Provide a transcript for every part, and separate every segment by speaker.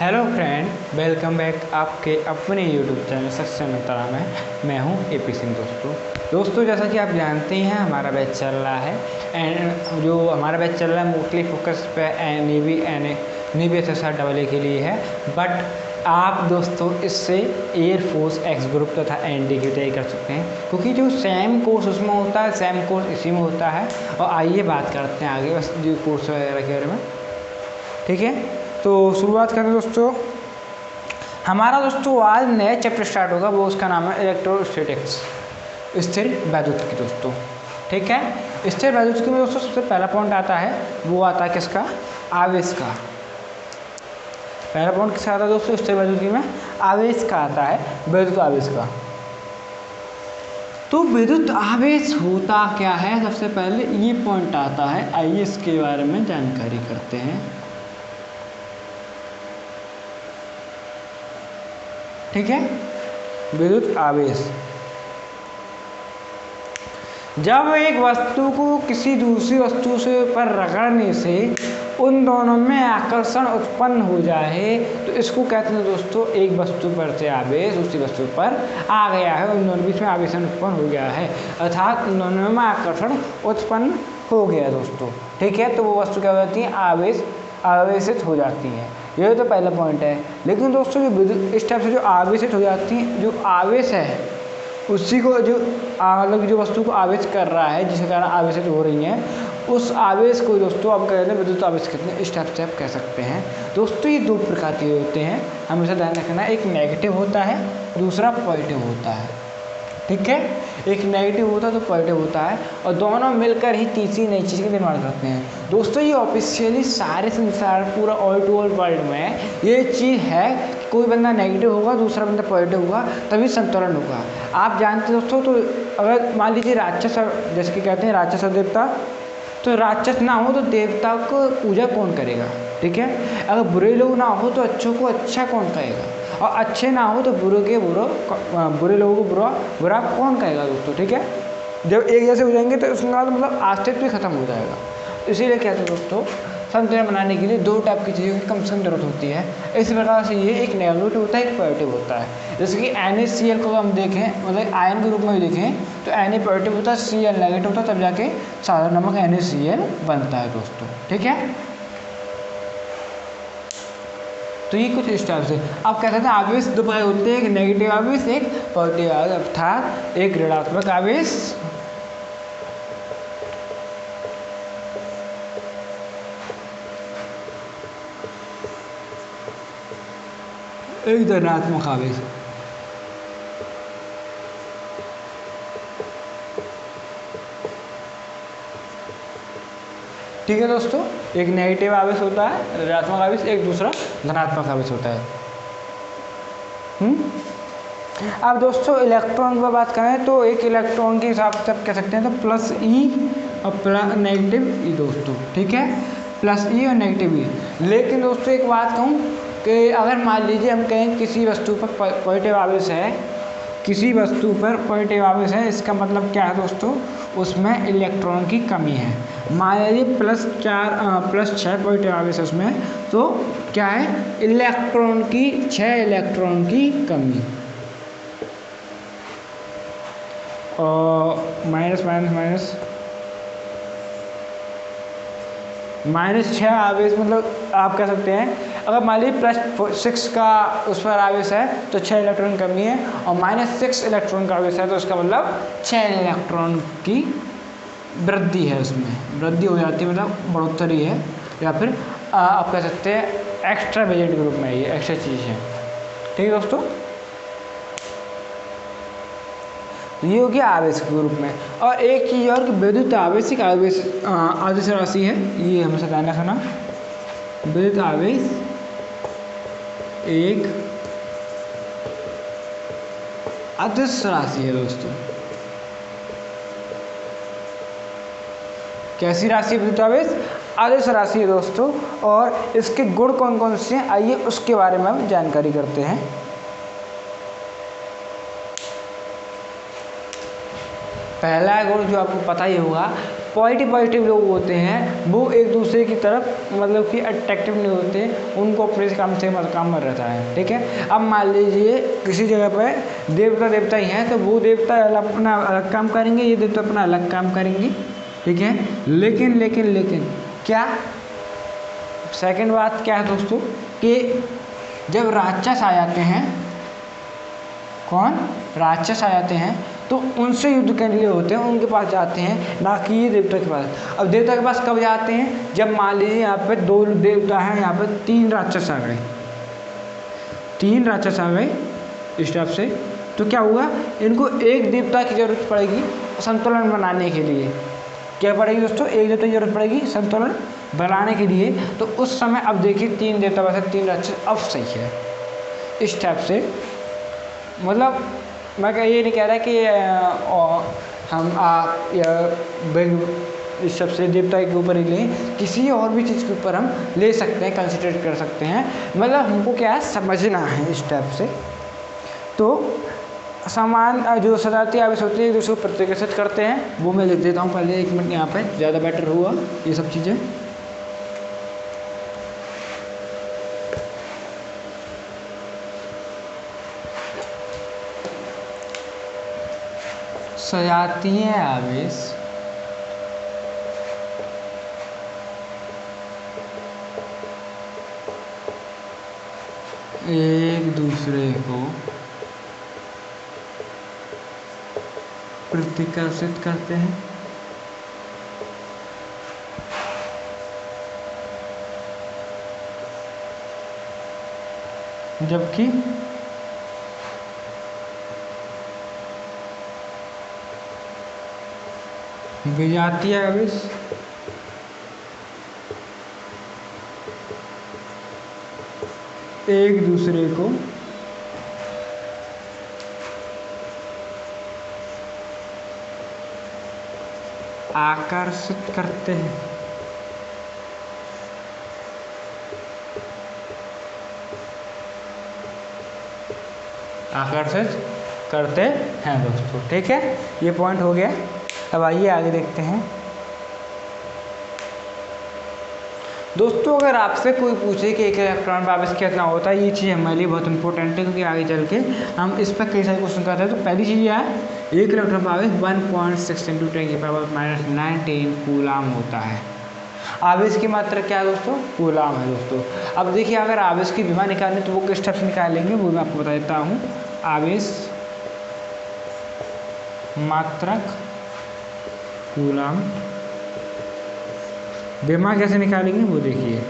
Speaker 1: Hello friend, welcome back आपके अपने YouTube channel success मित्रा में। मैं हूं एपी सिंह। दोस्तों जैसा कि आप जानते हैं हमारा बैच चल रहा है एंड जो हमारा बैच चल रहा है मोस्टली फोकस पे नेवी SSR AA के लिए है। बट आप दोस्तों इससे एयरफोर्स एक्स ग्रुप तथा ND की तैयारी कर सकते हैं, क्योंकि जो सेम कोर्स उसमें होता है सेम कोर्स इसी में होता है। और आइए बात करते हैं आगे बस जो कोर्स वगैरह के बारे में, ठीक है। तो शुरुआत करें दोस्तों। हमारा दोस्तों आज नया चैप्टर स्टार्ट होगा, वो उसका नाम है इलेक्ट्रोस्टैटिक्स, स्थिर वैद्युतिकी दोस्तों, ठीक है। स्थिर वैद्युतिकी में दोस्तों सबसे पहला पॉइंट आता है, वो आता है किसका? आवेश का। पहला पॉइंट किसका आता है दोस्तों? स्थिर वैद्युतिकी में आवेश का आता है, विद्युत आवेश का। तो विद्युत आवेश होता क्या है, सबसे पहले ये पॉइंट आता है। आइए इसके बारे में जानकारी करते हैं, ठीक है। विद्युत आवेश, जब एक वस्तु को किसी दूसरी वस्तु से पर रगड़ने से उन दोनों में आकर्षण उत्पन्न हो जाए तो इसको कहते हैं दोस्तों, एक वस्तु पर से आवेश दूसरी वस्तु पर आ गया है, उन दोनों बीच में आवेशन उत्पन्न हो गया है, अर्थात उन दोनों में आकर्षण उत्पन्न हो गया दोस्तों, ठीक है। तो वो वस्तु क्या हो जाती है? आवेशित हो जाती है। ये तो पहला पॉइंट है। लेकिन दोस्तों जो विद्युत इस टाइप से जो आवेशित हो जाती है, जो आवेश है उसी को जो मतलब जो वस्तु को आवेश कर रहा है, जिसके कारण आवेशित हो रही हैं, उस आवेश को दोस्तों आप कहते हैं विद्युत आवेश कहते हैं। इस टाइप से आप कह सकते हैं दोस्तों। ये दो प्रकार के होते हैं, हमेशा ध्यान रखना। एक नेगेटिव होता है, दूसरा पॉजिटिव होता है, ठीक है। एक नेगेटिव होता है तो पॉजिटिव होता है, और दोनों मिलकर ही तीसरी नई चीज़ का निर्माण करते हैं दोस्तों। ये ऑफिशियली सारे संसार पूरा ऑल टू ऑल वर्ल्ड में ये चीज़ है कि कोई बंदा नेगेटिव होगा दूसरा बंदा पॉजिटिव होगा तभी संतुलन होगा। आप जानते दोस्तों, तो अगर मान लीजिए राक्षस, जैसे कि कहते हैं राक्षस और देवता, तो राक्षस ना हो तो देवता को पूजा कौन करेगा, ठीक है। अगर बुरे लोग ना हो तो अच्छों को अच्छा कौन कहेगा, और अच्छे ना हो तो बुरे लोगों को बुरा कौन कहेगा दोस्तों, ठीक है। जब एक जैसे हो जाएंगे तो उसका मतलब अस्तित्व ही खत्म हो जाएगा। इसीलिए कहते हैं दोस्तों, संतुलन बनाने के लिए दो टाइप की चीज़ों की कम से कम जरूरत होती है। इसी प्रकार से ये एक नेगेटिव होता है, एक पॉजिटिव होता है। जैसे कि NaCl को हम देखें, मतलब आयन के रूप में भी देखें तो Na पॉजिटिव होता है, Cl नेगेटिव होता है, तब जाके साधारण नमक NaCl बनता है दोस्तों, ठीक है। तो ये कुछ इस टाइप से आप कह सकते हैं आवेश दो प्रकार होते हैं, एक नेगेटिव आवेश एक पॉजिटिव आवेश, अर्थात एक ऋणात्मक आवेश एक धनात्मक आवेश। ठीक है दोस्तों, एक नेगेटिव आवेश होता है ऋणात्मक आवेश, एक दूसरा धनात्मक आवेश होता है। अब दोस्तों इलेक्ट्रॉन पर बात करें तो एक इलेक्ट्रॉन के हिसाब से आप कह सकते हैं तो प्लस ई और नेगेटिव ई दोस्तों, ठीक है। प्लस ई और नेगेटिव ई। लेकिन दोस्तों एक बात कहूँ कि अगर मान लीजिए हम कहें किसी वस्तु पर पॉजिटिव आवेश है, किसी वस्तु पर पॉजिटिव आवेश है, इसका मतलब क्या है दोस्तों? उसमें इलेक्ट्रॉन की कमी है। मान लीजिए +6 पॉजिटिव आवेश है उसमें, तो क्या है? 6 इलेक्ट्रॉन की कमी, और -6 आवेश, मतलब आप कह सकते हैं अगर मान लीजिए +6 का उस पर आवेश है तो 6 इलेक्ट्रॉन कमी है, और -6 इलेक्ट्रॉन का आवेश है तो इसका मतलब 6 इलेक्ट्रॉन की वृद्धि है, उसमें वृद्धि हो जाती है, मतलब बढ़ोतरी है, या फिर आप कह सकते हैं एक्स्ट्रा वेरिएंट के रूप में ये एक्स्ट्रा चीज़ है, ठीक है दोस्तों। ये हो गया आवेश के रूप में। और एक चीज़ और कि विद्युत आवेशिक आवेश आदर्श राशि है, ये हमेशा ध्यान रखना। विद्युत आवेश एक आदर्श राशि है दोस्तों। कैसी राशि है विद्युत आवेश? आदर्श राशि है दोस्तों। और इसके गुण कौन कौन से हैं, आइए उसके बारे में हम जानकारी करते हैं। पहला गुण जो आपको पता ही होगा पॉजिटिव लोग होते हैं वो एक दूसरे की तरफ मतलब कि अट्रैक्टिव नहीं होते, उनको अपने काम से काम में रहता है। ठीक है, अब मान लीजिए किसी जगह पर देवता ही हैं, तो वो देवता अपना अलग काम करेंगे, ये देवता अपना अलग काम करेंगे। ठीक है, लेकिन क्या सेकंड बात क्या है दोस्तों कि जब राक्षस आ जाते हैं, राक्षस आ जाते हैं तो उनसे युद्ध करने के लिए होते हैं, उनके पास जाते हैं, ना कि ये देवता के पास। अब देवता के पास कब जाते हैं, जब मान लीजिए यहाँ पे 2 देवता हैं, यहाँ पे 3 राक्षस आ गए, 3 राक्षस आ गए इस टाइप से, तो क्या हुआ, इनको एक देवता की जरूरत पड़ेगी संतुलन बनाने के लिए। क्या पड़ेगी दोस्तों, एक देवता की जरूरत पड़ेगी संतुलन बनाने के लिए। तो उस समय अब देखिए 3 देवता वैसे 3 राक्षस अब सही है इस टाइप से। मतलब मैं ये नहीं कह रहा कि हम इस सबसे देवता के ऊपर ही लें, किसी और भी चीज़ के ऊपर हम ले सकते हैं, कंसिडर कर सकते हैं। मतलब हमको क्या है समझना है इस टाइप से। तो समान जो सजाती आवेश होती है दूसरे को प्रतिकर्षित करते हैं, वो मैं लिख देता हूँ पहले 1 मिनट यहाँ पे, ज़्यादा बेटर हुआ ये सब चीज़ें। सजाती हैं आवेश एक दूसरे को प्रतिकर्षित करते हैं, जबकि विजातीय आवेश एक दूसरे को आकर्षित करते हैं। आकर्षित करते हैं दोस्तों। ठीक है, ये पॉइंट हो गया। अब आइए आगे देखते हैं दोस्तों। अगर आपसे कोई पूछे कि एक इलेक्ट्रॉन पर आवेश कितना होता है, ये चीज़ हमारे लिए बहुत इंपॉर्टेंट है, क्योंकि आगे चल के हम इस पर कई सारे क्वेश्चन करते हैं। तो पहली चीज़ यह है, एक इलेक्ट्रॉन पर आवेश 1.6 × 10⁻⁻19 कूलाम होता है। आवेश की मात्रा क्या है दोस्तों, कूलाम है दोस्तों। अब देखिए, अगर आवेश की विमा निकालनी तो वो किस टाइप से निकालेंगे वो मैं आपको बता देता हूँ। आवेश मात्रक कूलाम, विमा कैसे निकालेंगे वो देखिए।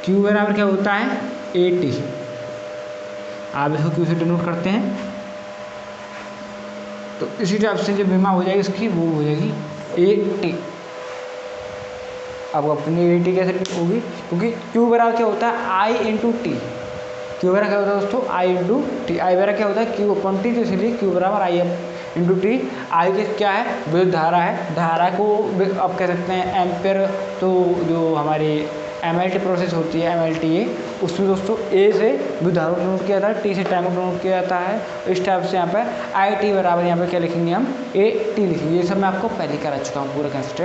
Speaker 1: Q बराबर क्या होता है, AT। आवेश को Q से डिनोट करते हैं, तो इसी टाइप से जो विमा हो जाएगी इसकी वो हो जाएगी AT। अब अपनी AT कैसे होगी, क्योंकि Q बराबर क्या होता है, I × T। Q बराबर क्या होता है दोस्तों, I × T। I बराबर क्या होता है, Q/T, तो इसलिए Q बराबर I × T। आई के क्या है, विद्युत धारा है। धारा को अब कह सकते हैं एम्पेयर। तो जो हमारी MLT प्रोसेस होती है, MLTA, उसमें दोस्तों A से विद्युत धारा को डिनोट किया जाता है, T से टाइम को डिनोट किया जाता है। इस टाइप से यहाँ पर IT बराबर यहाँ पर क्या लिखेंगे हम, AT लिखेंगे। ये सब मैं आपको पहले करा चुका हूँ पूरा कंसेप्ट,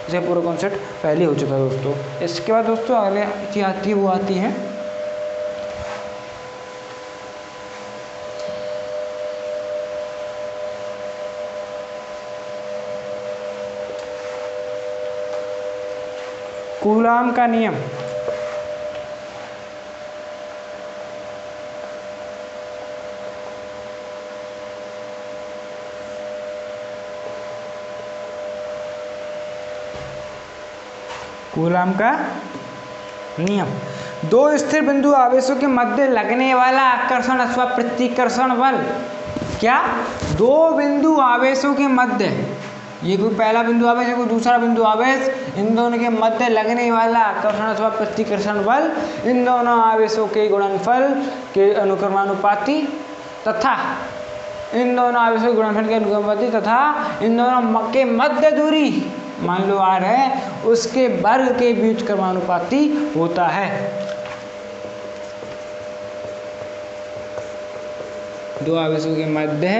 Speaker 1: इसे पूरा कॉन्सेप्ट पहले हो चुका है दोस्तों। इसके बाद दोस्तों अगले चीज़ आती है, वो आती है कूलाम का नियम। कूलाम का नियम, 2 स्थिर बिंदु आवेशों के मध्य लगने वाला आकर्षण अथवा प्रतिकर्षण बल। क्या, 2 बिंदु आवेशों के मध्य, ये कोई पहला बिंदु आवेश है, कोई दूसरा बिंदु आवेश, इन दोनों के मध्य लगने वाला आकर्षण अथवा प्रतिकर्षण बल इन दोनों आवेशों के गुणनफल के अनुक्रमानुपाती तथा इन दोनों आवेशों के गुणनफल के अनुक्रमानुपाती तथा इन दोनों के मध्य दूरी, मान लो R है, उसके वर्ग के बीच क्रमानुपाती होता है। 2 आवेशों के मध्य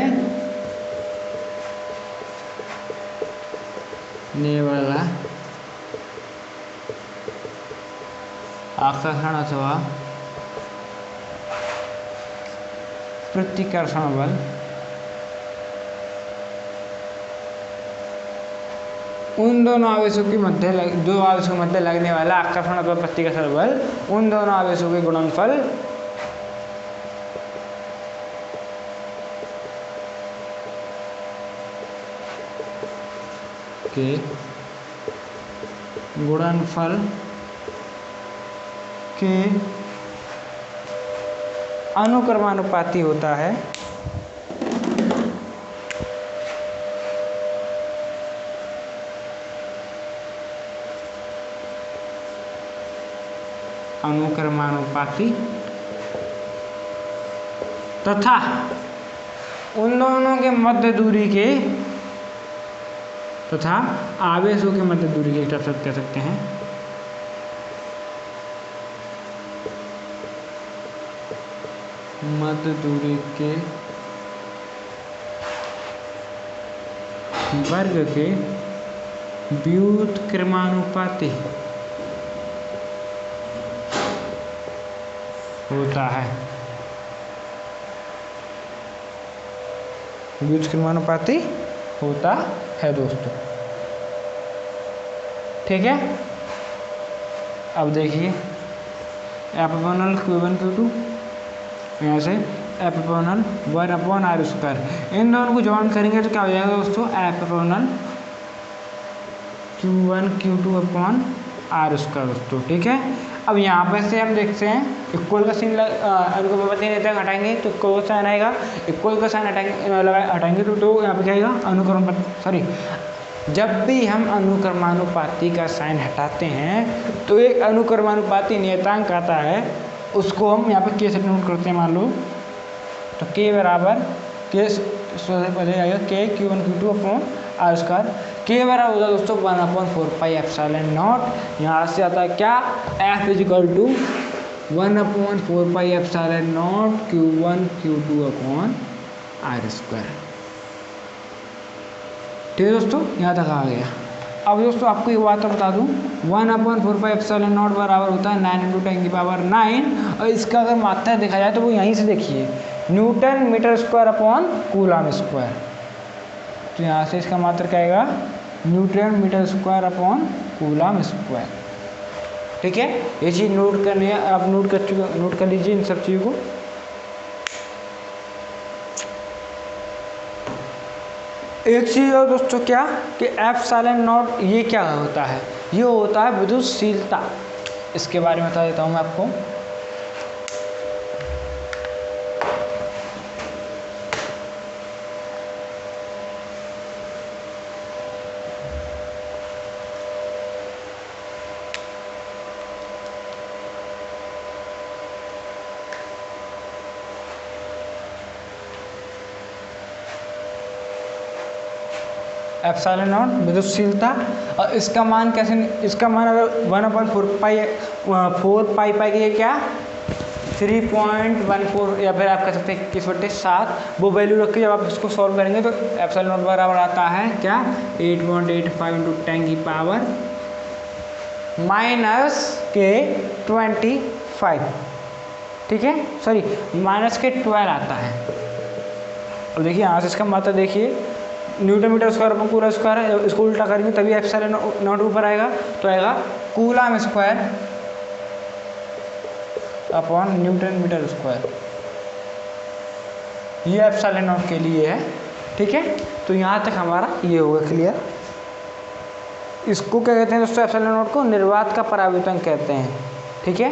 Speaker 1: वाला आकर्षण अथवा प्रतिकर्षण बल उन दोनों आवेशों के मध्य दो आवेशों के मध्य लगने वाला आकर्षण अथवा प्रतिकर्षण बल उन दोनों आवेशों के गुणनफल के अनुक्रमानुपाती होता है। अनुक्रमानुपाती तथा उन दोनों के मध्य दूरी के तथा आवेशों के मध्य दूरी के एक कह सकते हैं। मध्य दूरी के वर्ग के व्युत्क्रमानुपाती होता है। व्युत्क्रमानुपाती होता है दोस्तों, ठीक है। अब देखिए एपिपोनल Q1 Q2 यहाँ से एपिपोनल 1/r², इन दोनों को जॉइन करेंगे तो क्या हो जाएगा दोस्तों, एपिपोनल Q1 Q2/r² दोस्तों, ठीक है। अब यहाँ पर से हम देखते हैं इक्वल का साइन अनुक्रमानुपाती नहीं रहता, हटाएंगे तो इक्वल का साइन आएगा, इक्वल का साइन हटाएंगे तो यहाँ पे क्या आएगा अनुक्रमानुपाती। जब भी हम अनुक्रमानुपाती का साइन हटाते हैं तो एक अनुक्रमानुपाती नियतांक आता है, उसको हम यहाँ पे के से नोट करते हैं। मान लो तो के बराबर के सबसे पहले आएगा के Q1 Q2/r², के बराबर होगा दोस्तों 1/4πε0। यहाँ से आता है क्या, F = 1/4πε0 Q1 Q2/r², ठीक है दोस्तों, यहाँ तक आ गया। अब दोस्तों आपको एक बात बता दूं, 1/4πε0 बराबर होता है 9 × 10⁹, और इसका अगर मात्रा देखा जाए तो वो यहीं से देखिए न्यूटन m²/कूलम²। तो यहाँ से इसका मात्रा क्या आएगा, न्यूटन m²/कूलम², ठीक है। ये चीज़ नोट करनी है, आप नोट कर लीजिए इन सब चीज़ों को। एक चीज़ और दोस्तों क्या कि ε0 ये क्या होता है, ये होता है विद्युतशीलता। इसके बारे में बता देता हूँ मैं आपको। ε0 विद्युतशीलता, और इसका मान कैसे, इसका मान अगर 1/4π के क्या 3.14 या फिर आप कह सकते हैं 21/7 वो वैल्यू रख के जब आप इसको सॉल्व करेंगे तो ε0 बराबर आता है क्या 8.85 × 10⁻⁻⁻⁵, ठीक है, सॉरी -12 आता है। अब देखिए यहाँ से इसका मात्रा देखिए न्यूटन m²/कूलम² है, इसको उल्टा करेंगे तभी ε0 ऊपर आएगा, तो आएगा कूलम²/न्यूटन m², ये ε0 के लिए है, ठीक है। तो यहाँ तक हमारा ये होगा क्लियर। इसको क्या कहते हैं दोस्तों, ε0 को निर्वात का परावर्तन कहते हैं, ठीक है,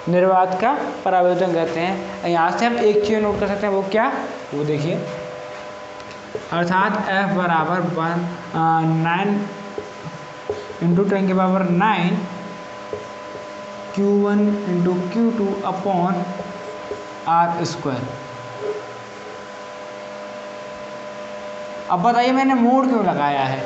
Speaker 1: निर्वात का परावर्तन कहते हैं। यहाँ से हम एक चीज़ नोट कर सकते हैं, वो क्या, वो देखिए, अर्थात F बराबर 9 × 10⁹ Q1 × Q2/r²। अब बताइए मैंने मोड क्यों लगाया है,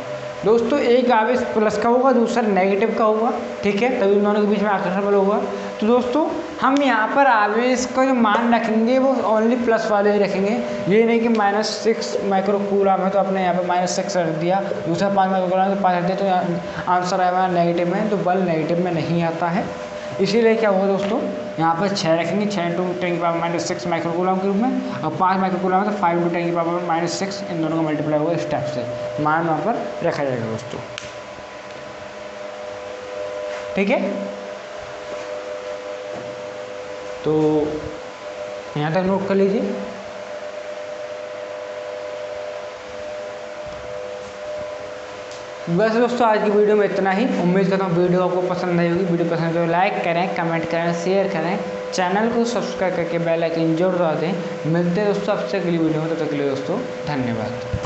Speaker 1: दोस्तों एक आवेश प्लस का होगा, दूसरा नेगेटिव का होगा, ठीक है, तभी दोनों के बीच में आकर्षण बल होगा। तो दोस्तों हम यहाँ पर आवेश का जो मान रखेंगे वो ओनली प्लस वाले ही रखेंगे, ये नहीं कि -6 माइक्रो कूलम है तो आपने यहाँ पर -6 रख दिया, दूसरा 5 माइक्रो कूलम तो 5 रख दिया, तो आंसर आएगा नेगेटिव में, तो बल नेगेटिव में नहीं आता है। इसीलिए क्या हुआ दोस्तों, यहाँ पर 6 रखेंगे, 6 × 10⁻⁻6 माइक्रो कूलम के रूप में, और 5 माइक्रो कूलम है तो 5 × 10⁻⁻6, इन दोनों का मल्टीप्लाई होगा इस टाइप से मान वहाँ पर रखा जाएगा दोस्तों, ठीक है। तो यहाँ तक नोट कर लीजिए। बस दोस्तों आज की वीडियो में इतना ही। उम्मीद करता हूँ वीडियो आपको पसंद आई होगी। वीडियो पसंद तो लाइक करें, कमेंट करें, शेयर करें, चैनल को सब्सक्राइब करके बेल आइकन जरूर दबा दें। मिलते हैं दोस्तों आपसे अगली वीडियो में, तब तक के लिए दोस्तों धन्यवाद।